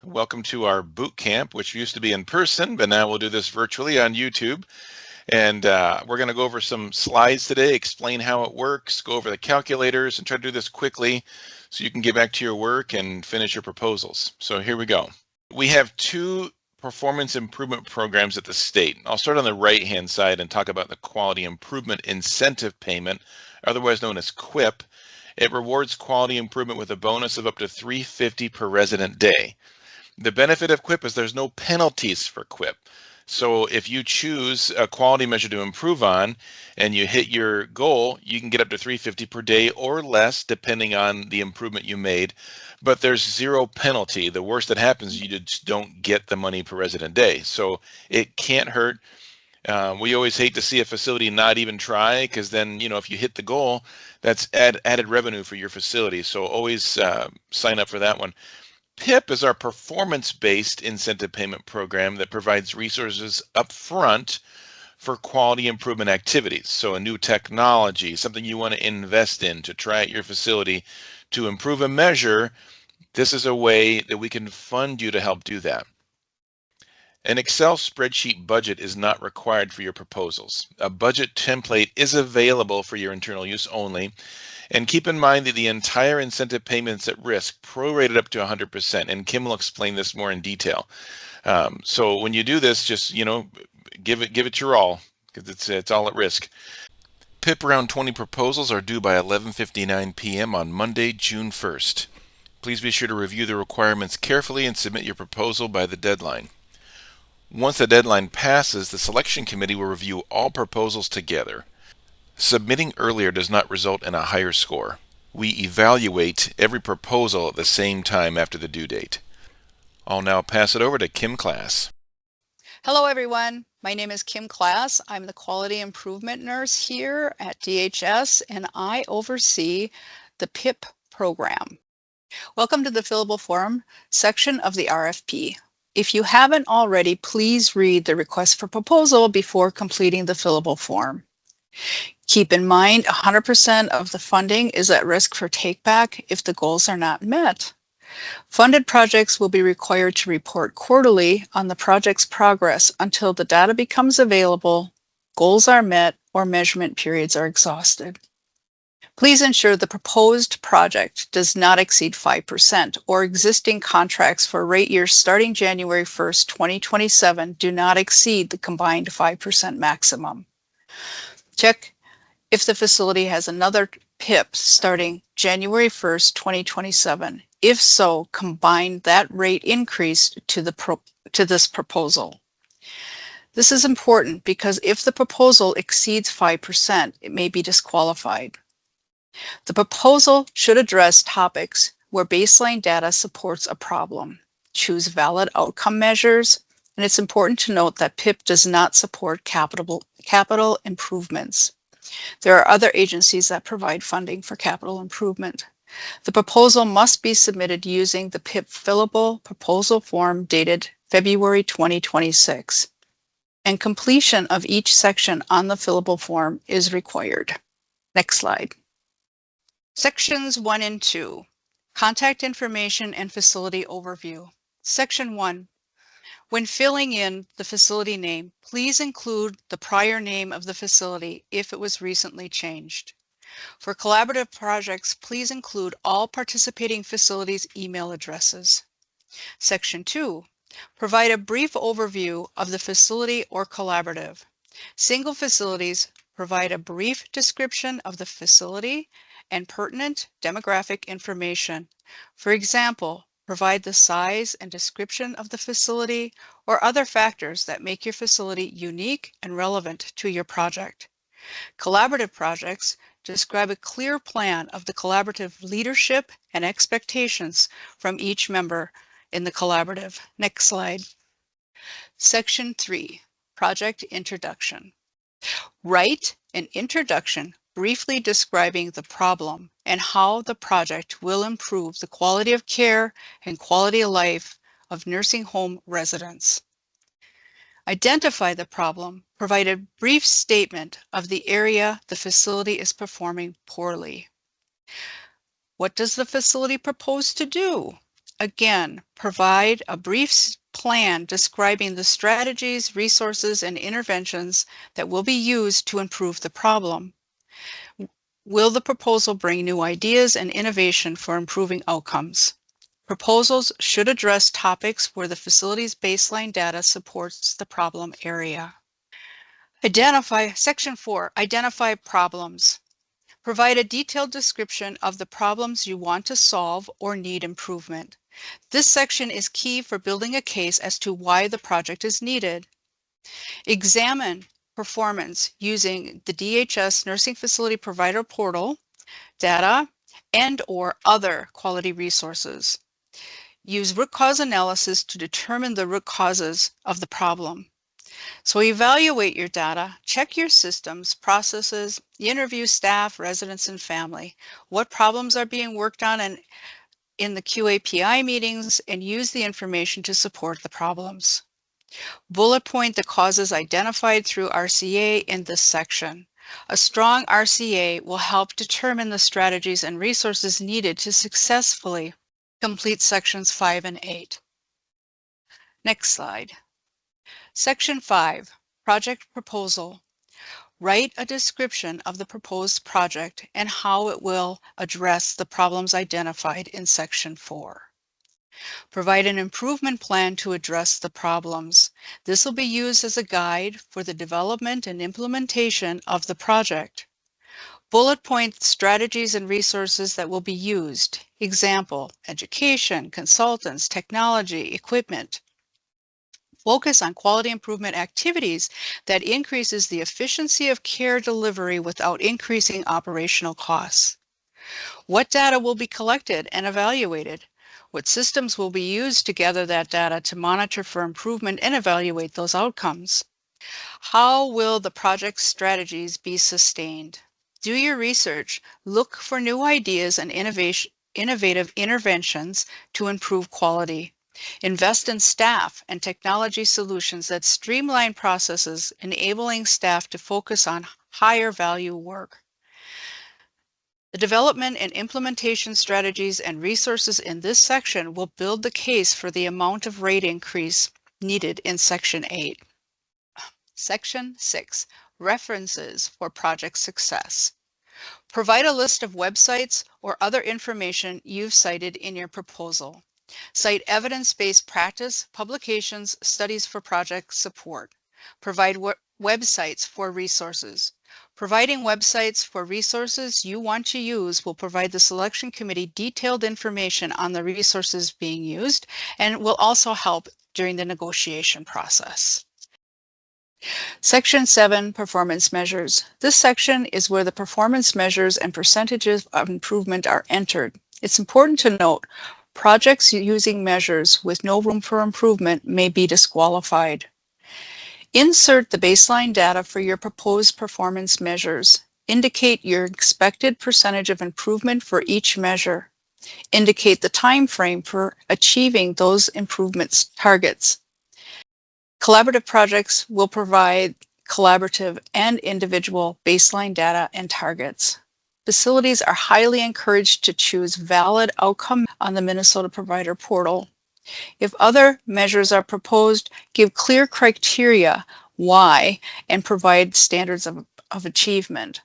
Welcome to our boot camp, which used to be in person, but now we'll do this virtually on YouTube. And we're going to go over some slides today, explain how it works, go over the calculators, and try to do this quickly so you can get back to your work and finish your proposals. So here we go. We have two performance improvement programs at the state. I'll start on the right-hand side and talk about the Quality Improvement Incentive Payment, otherwise known as QIP. It rewards quality improvement with a bonus of up to $350 per resident day. The benefit of QIP is there's no penalties for QIP. So if you choose a quality measure to improve on and you hit your goal, you can get up to $350 per day or less, depending on the improvement you made. But there's zero penalty. The worst that happens, you just don't get the money per resident day. So it can't hurt. We always hate to see a facility not even try, because then, if you hit the goal, that's added revenue for your facility. So always sign up for that one. PIP is our performance-based incentive payment program that provides resources up front for quality improvement activities. So a new technology, something you want to invest in to try at your facility to improve a measure, this is a way that we can fund you to help do that. An Excel spreadsheet budget is not required for your proposals. A budget template is available for your internal use only. And keep in mind that the entire incentive payment's at risk, prorated up to 100%. And Kim will explain this more in detail. So when you do this, just give it your all, because it's all at risk. PIP round 20 proposals are due by 11:59 p.m. on Monday, June 1st. Please be sure to review the requirements carefully and submit your proposal by the deadline. Once the deadline passes, the selection committee will review all proposals together. Submitting earlier does not result in a higher score. We evaluate every proposal at the same time after the due date. I'll now pass it over to Kim Klass. Hello, everyone. My name is Kim Klass. I'm the Quality Improvement Nurse here at DHS, and I oversee the PIP program. Welcome to the fillable form section of the RFP. If you haven't already, please read the request for proposal before completing the fillable form. Keep in mind, 100% of the funding is at risk for takeback if the goals are not met. Funded projects will be required to report quarterly on the project's progress until the data becomes available, goals are met, or measurement periods are exhausted. Please ensure the proposed project does not exceed 5%, or existing contracts for rate years starting January 1st, 2027 do not exceed the combined 5% maximum. Check if the facility has another PIP starting January 1st, 2027. If so, combine that rate increase to this proposal. This is important because if the proposal exceeds 5%, it may be disqualified. The proposal should address topics where baseline data supports a problem. Choose valid outcome measures, and it's important to note that PIP does not support capital improvements. There are other agencies that provide funding for capital improvement. The proposal must be submitted using the PIP fillable proposal form dated February 2026, and completion of each section on the fillable form is required. Next slide. Sections 1 and 2, Contact Information and Facility Overview. Section 1, when filling in the facility name, please include the prior name of the facility if it was recently changed. For collaborative projects, please include all participating facilities' email addresses. Section 2, provide a brief overview of the facility or collaborative. Single facilities provide a brief description of the facility and pertinent demographic information. For example, provide the size and description of the facility or other factors that make your facility unique and relevant to your project. Collaborative projects describe a clear plan of the collaborative leadership and expectations from each member in the collaborative. Next slide. Section 3, Project Introduction. Write an introduction briefly describing the problem and how the project will improve the quality of care and quality of life of nursing home residents. Identify the problem, provide a brief statement of the area the facility is performing poorly. What does the facility propose to do? Again, provide a brief plan describing the strategies, resources, and interventions that will be used to improve the problem. Will the proposal bring new ideas and innovation for improving outcomes? Proposals should address topics where the facility's baseline data supports the problem area. Section 4, identify problems. Provide a detailed description of the problems you want to solve or need improvement. This section is key for building a case as to why the project is needed. Examine performance using the DHS Nursing Facility Provider Portal, data, and/or other quality resources. Use root cause analysis to determine the root causes of the problem. So evaluate your data, check your systems, processes, interview staff, residents, and family. What problems are being worked on in the QAPI meetings, and use the information to support the problems. Bullet point the causes identified through RCA in this section. A strong RCA will help determine the strategies and resources needed to successfully complete sections 5 and 8. Next slide. Section 5, Project Proposal. Write a description of the proposed project and how it will address the problems identified in Section 4. Provide an improvement plan to address the problems. This will be used as a guide for the development and implementation of the project. Bullet point strategies and resources that will be used. Example, education, consultants, technology, equipment. Focus on quality improvement activities that increases the efficiency of care delivery without increasing operational costs. What data will be collected and evaluated? What systems will be used to gather that data to monitor for improvement and evaluate those outcomes? How will the project strategies be sustained? Do your research. Look for new ideas and innovative interventions to improve quality. Invest in staff and technology solutions that streamline processes, enabling staff to focus on higher value work. The development and implementation strategies and resources in this section will build the case for the amount of rate increase needed in Section 8. Section 6, References for Project Success. Provide a list of websites or other information you've cited in your proposal. Cite evidence-based practice, publications, studies for project support. Provide websites for resources. Providing websites for resources you want to use will provide the selection committee detailed information on the resources being used and will also help during the negotiation process. Section 7, Performance Measures. This section is where the performance measures and percentages of improvement are entered. It's important to note, projects using measures with no room for improvement may be disqualified. Insert the baseline data for your proposed performance measures. Indicate your expected percentage of improvement for each measure. Indicate the time frame for achieving those improvements targets. Collaborative projects will provide collaborative and individual baseline data and targets. Facilities are highly encouraged to choose valid outcome on the Minnesota Provider Portal. If other measures are proposed, give clear criteria why and provide standards of achievement.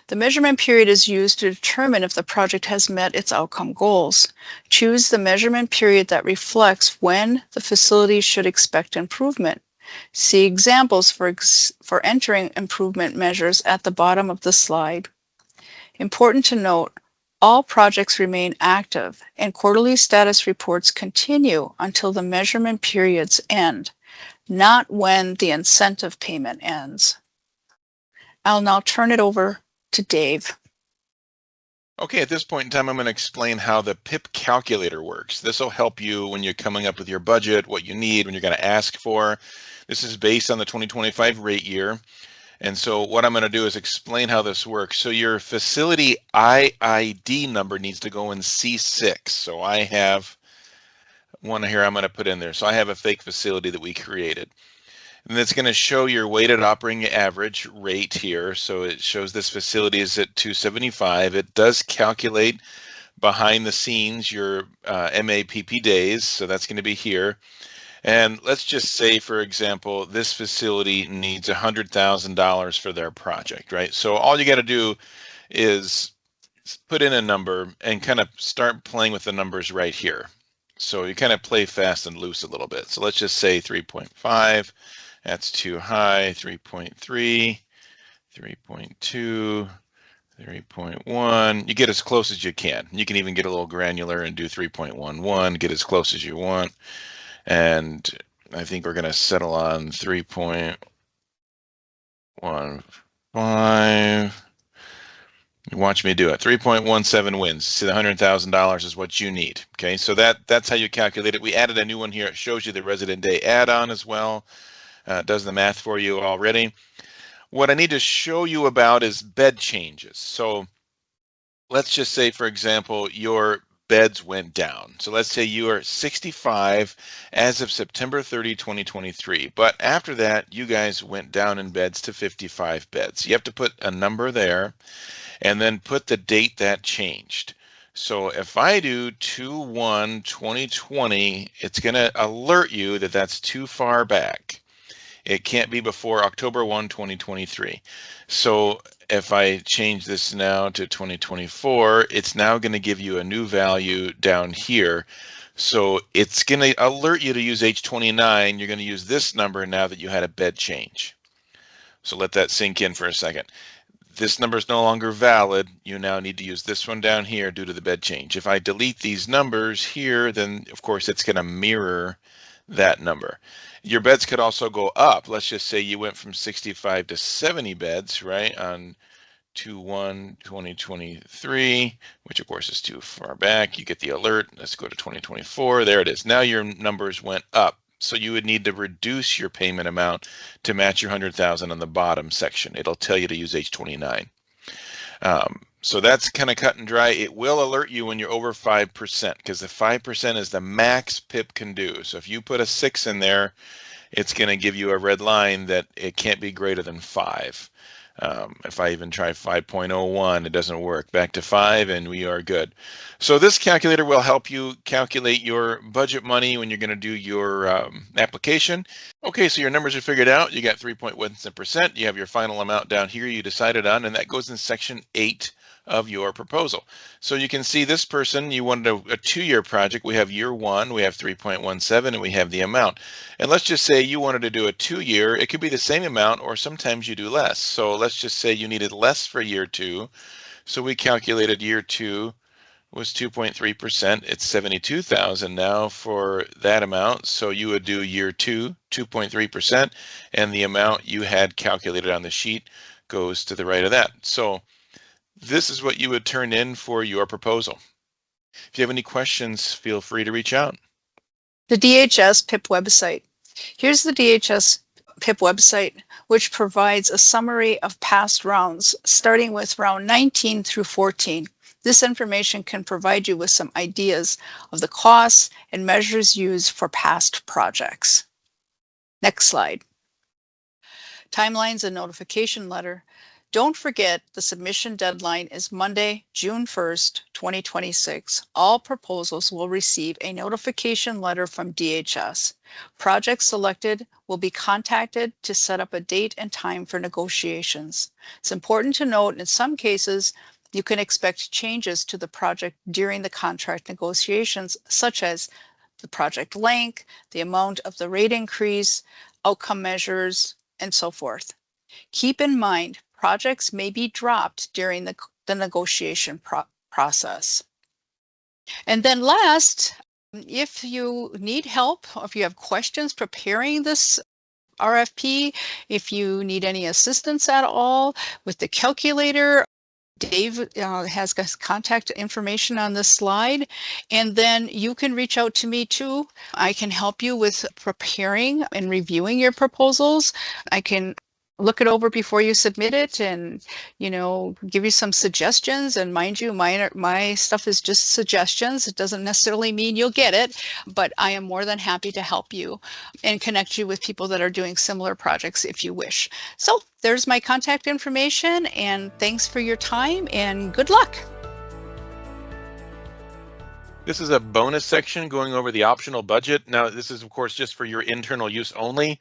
The measurement period is used to determine if the project has met its outcome goals. Choose the measurement period that reflects when the facility should expect improvement. See examples for entering improvement measures at the bottom of the slide. Important to note, all projects remain active and quarterly status reports continue until the measurement periods end, not when the incentive payment ends. I'll now turn it over to Dave. Okay, at this point in time, I'm going to explain how the PIP calculator works. This will help you when you're coming up with your budget, what you need, when you're going to ask for. This is based on the 2025 rate year. And so what I'm going to do is explain how this works. So your facility IID number needs to go in C6. So I have one here I'm going to put in there. So I have a fake facility that we created. And it's going to show your weighted operating average rate here. So it shows this facility is at 275. It does calculate behind the scenes, your MAPP days. So that's going to be here. And let's just say, for example, this facility needs $100,000 for their project, right? So all you got to do is put in a number and kind of start playing with the numbers right here. So you kind of play fast and loose a little bit. So let's just say 3.5, that's too high, 3.3, 3.2, 3.1. You get as close as you can. You can even get a little granular and do 3.11, get as close as you want. And I think we're going to settle on 3.15. Watch me do it. 3.17 wins. See, the $100,000 is what you need. Okay, so that's how you calculate it. We added a new one here. It shows you the resident day add-on as well. Does the math for you already. What I need to show you about is bed changes. So let's just say, for example, your beds went down. So let's say you are 65 as of September 30, 2023. But after that, you guys went down in beds to 55 beds. You have to put a number there and then put the date that changed. So if I do 2/1/2020, it's going to alert you that that's too far back. It can't be before October 1, 2023. So if I change this now to 2024, it's now going to give you a new value down here. So it's going to alert you to use H29. You're going to use this number now that you had a bed change. So let that sink in for a second. This number is no longer valid. You now need to use this one down here due to the bed change. If I delete these numbers here, then of course it's going to mirror that number. Your beds could also go up. Let's just say you went from 65 to 70 beds, right, on 2/1/2023, which of course is too far back. You get the alert. Let's go to 2024. There it is. Now your numbers went up. So you would need to reduce your payment amount to match your 100,000 on the bottom section. It'll tell you to use H29. So that's kind of cut and dry. It will alert you when you're over 5%, because the 5% is the max PIP can do. So if you put a 6 in there, it's going to give you a red line that it can't be greater than 5. If I even try 5.01, it doesn't work. Back to 5 and we are good. So this calculator will help you calculate your budget money when you're going to do your application. Okay, so your numbers are figured out. You got 3.1%. You have your final amount down here you decided on, and that goes in section 8 of your proposal. So you can see this person, you wanted a 2-year project. We have year 1, we have 3.17, and we have the amount. And let's just say you wanted to do a 2-year. It could be the same amount, or sometimes you do less. So let's just say you needed less for year 2. So we calculated year 2 was 2.3%. It's 72,000 now for that amount. So you would do year 2, 2.3%, and the amount you had calculated on the sheet goes to the right of that. So this is what you would turn in for your proposal. If you have any questions, feel free to reach out. The DHS PIP website. Here's the DHS PIP website, which provides a summary of past rounds, starting with round 19 through 14. This information can provide you with some ideas of the costs and measures used for past projects. Next slide. Timelines and notification letter. Don't forget the submission deadline is Monday, June 1st, 2026. All proposals will receive a notification letter from DHS. Projects selected will be contacted to set up a date and time for negotiations. It's important to note in some cases, you can expect changes to the project during the contract negotiations, such as the project length, the amount of the rate increase, outcome measures, and so forth. Keep in mind, projects may be dropped during the negotiation process. And then last, if you need help, or if you have questions preparing this RFP, if you need any assistance at all with the calculator, Dave has contact information on this slide, and then you can reach out to me too. I can help you with preparing and reviewing your proposals. I can look it over before you submit it and, give you some suggestions. And mind you, my stuff is just suggestions. It doesn't necessarily mean you'll get it, but I am more than happy to help you and connect you with people that are doing similar projects if you wish. So there's my contact information, and thanks for your time and good luck. This is a bonus section going over the optional budget. Now, this is, of course, just for your internal use only.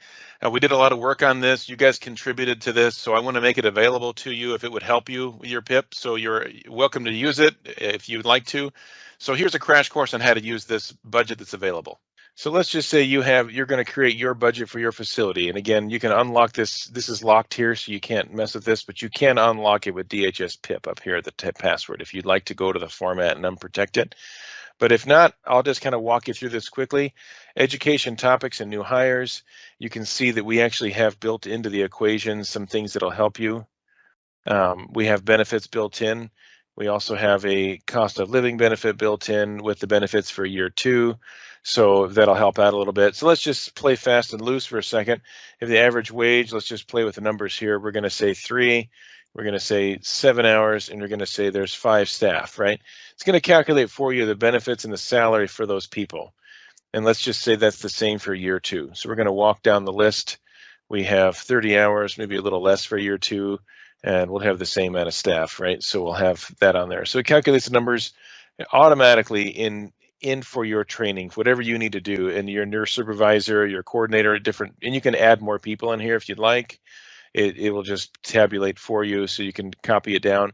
We did a lot of work on this. You guys contributed to this, so I want to make it available to you if it would help you with your PIP. So you're welcome to use it if you'd like to. So here's a crash course on how to use this budget that's available. So let's just say you're going to create your budget for your facility. And again, you can unlock this. This is locked here, so you can't mess with this, but you can unlock it with DHS PIP up here at the password if you'd like to go to the format and unprotect it. But if not, I'll just kind of walk you through this quickly. Education topics and new hires. You can see that we actually have built into the equation some things that'll help you. We have benefits built in. We also have a cost of living benefit built in with the benefits for year 2. So that'll help out a little bit. So let's just play fast and loose for a second. If the average wage, let's just play with the numbers here. We're going to say 3. We're going to say 7 hours, and we're going to say there's 5 staff, right? It's going to calculate for you the benefits and the salary for those people. And let's just say that's the same for year 2. So we're going to walk down the list. We have 30 hours, maybe a little less for year 2, and we'll have the same amount of staff, right? So we'll have that on there. So it calculates the numbers automatically in for your training, whatever you need to do, and your nurse supervisor, your coordinator, different, and you can add more people in here if you'd like. It will just tabulate for you so you can copy it down.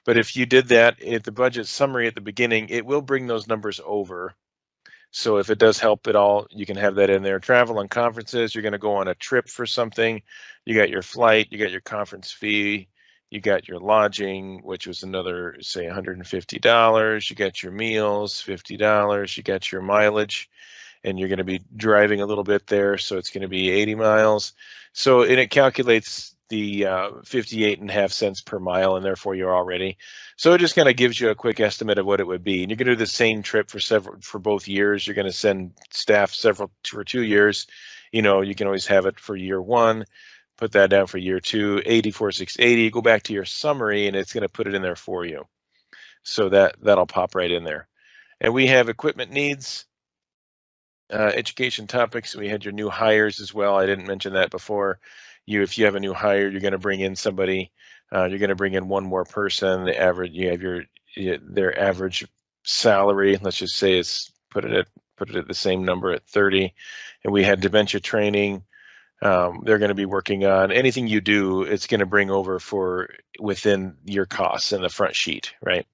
But if you did that at the budget summary at the beginning, it will bring those numbers over. So if it does help at all, you can have that in there. Travel and conferences, you're going to go on a trip for something. You got your flight, you got your conference fee, you got your lodging, which was another, say, $150. You got your meals, $50. You got your mileage, and you're going to be driving a little bit there, so it's going to be 80 miles. So, and it calculates the 58.5 cents per mile, and therefore you're already. So it just kind of gives you a quick estimate of what it would be. And you're going to do the same trip for both years. You're going to send staff for 2 years. You know, you can always have it for year 1, put that down for year 2, 84,680. Go back to your summary, and it's going to put it in there for you. So that'll pop right in there. And we have equipment needs. Education topics, we had your new hires as well. I didn't mention that before. If you have a new hire, you're going to bring in somebody. You're going to bring in one more person. The average, you have their average salary. Let's just say is put it at the same number at 30. And we had dementia training. They're going to be working on anything you do. It's going to bring over for within your costs in the front sheet, right?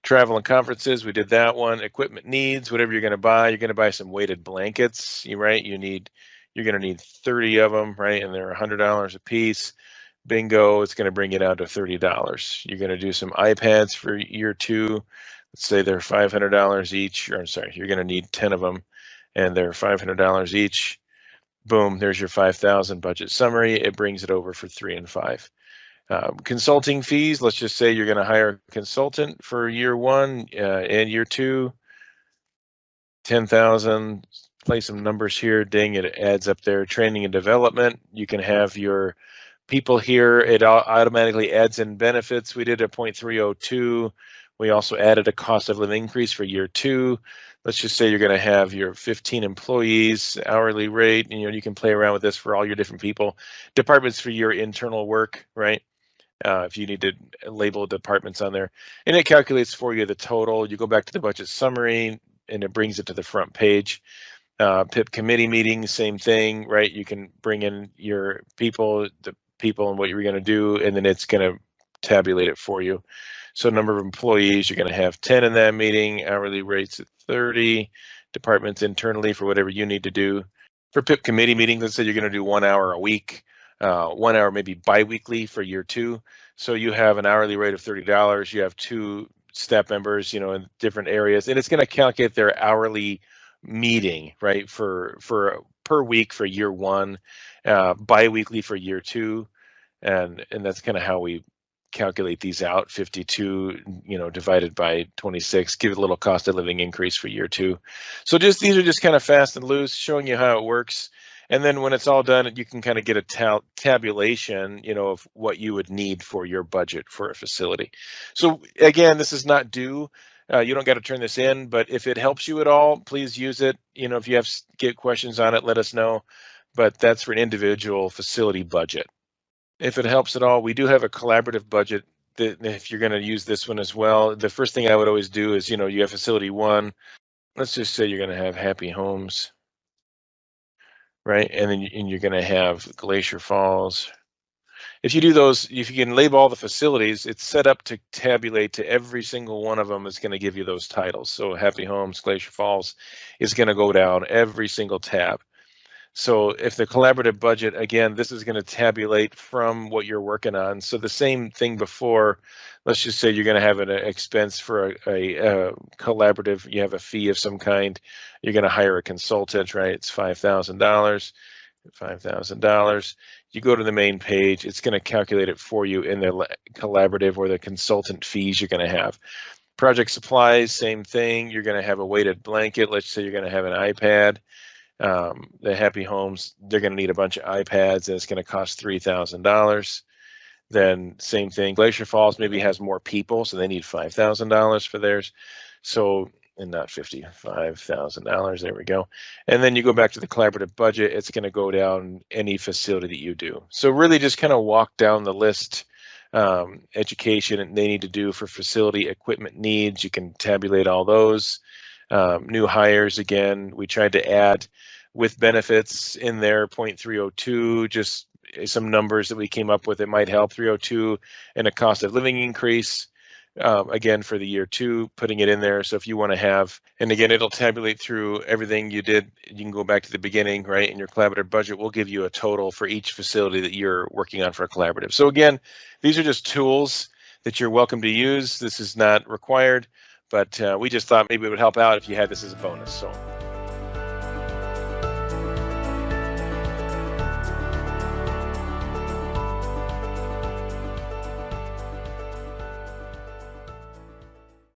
Travel and conferences, we did that one. Equipment needs, whatever you're going to buy some weighted blankets, right? You're going to need 30 of them, right? And they're $100 a piece. Bingo, it's going to bring it down to $30. You're going to do some iPads for year 2. Let's say they're $500 each. Or I'm sorry, you're going to need 10 of them, and they're $500 each. Boom, there's your 5,000 budget summary. It brings it over for 3 and 5. Consulting fees, let's just say you're going to hire a consultant for year 1 and year 2, 10,000. Play some numbers here. Ding, it adds up there. Training and development, you can have your people here. It automatically adds in benefits. We did a 0.302. We also added a cost of living increase for year 2. Let's just say you're going to have your 15 employees, hourly rate, and you can play around with this for all your different people. Departments for your internal work, right? If you need to label departments on there, and it calculates for you the total. You go back to the budget summary, and it brings it to the front page. PIP committee meeting, same thing, right? You can bring in your people, the people, and what you're going to do, and then it's going to tabulate it for you. So number of employees, you're going to have 10 in that meeting. Hourly rates at 30. Departments internally for whatever you need to do. For PIP committee meetings, let's say you're going to do 1 hour a week. 1 hour maybe bi-weekly for year 2. So you have an hourly rate of $30. You have 2 staff members, in different areas, and it's going to calculate their hourly meeting, right, for per week for year 1, bi-weekly for year 2, and that's kind of how we calculate these out. 52, divided by 26, give it a little cost of living increase for year 2. So these are just kind of fast and loose, showing you how it works. And then when it's all done, you can kind of get a tabulation, of what you would need for your budget for a facility. So again, this is not due. You don't got to turn this in, but if it helps you at all, please use it. If you get questions on it, let us know. But that's for an individual facility budget. If it helps at all, we do have a collaborative budget if you're going to use this one as well, the first thing I would always do is, you have facility 1. Let's just say you're going to have Happy Homes, right? And then you're going to have Glacier Falls. If you do those, if you can label all the facilities, it's set up to tabulate to every single one of them is going to give you those titles. So Happy Homes, Glacier Falls is going to go down every single tab. So if the collaborative budget, again, this is going to tabulate from what you're working on. So the same thing before, let's just say you're going to have an expense for a collaborative, you have a fee of some kind, you're going to hire a consultant, right? It's $5,000. $5,000. You go to the main page, it's going to calculate it for you in the collaborative or the consultant fees you're going to have. Project supplies, same thing. You're going to have a weighted blanket. Let's say you're going to have an iPad. The Happy Homes, they're going to need a bunch of iPads, and it's going to cost $3,000. Then same thing. Glacier Falls maybe has more people, so they need $5,000 for theirs. So, and not $55,000. There we go. And then you go back to the collaborative budget. It's going to go down any facility that you do. So really just kind of walk down the list. Education they need to do for facility equipment needs. You can tabulate all those. New hires, again, we tried to add with benefits in there, 0.302, just some numbers that we came up with. It might help 302 and a cost of living increase. Again, for the year 2, putting it in there. So if you want to have, and again, it'll tabulate through everything you did. You can go back to the beginning, right? And your collaborative budget will give you a total for each facility that you're working on for a collaborative. So again, these are just tools that you're welcome to use. This is not required, but we just thought maybe it would help out if you had this as a bonus. So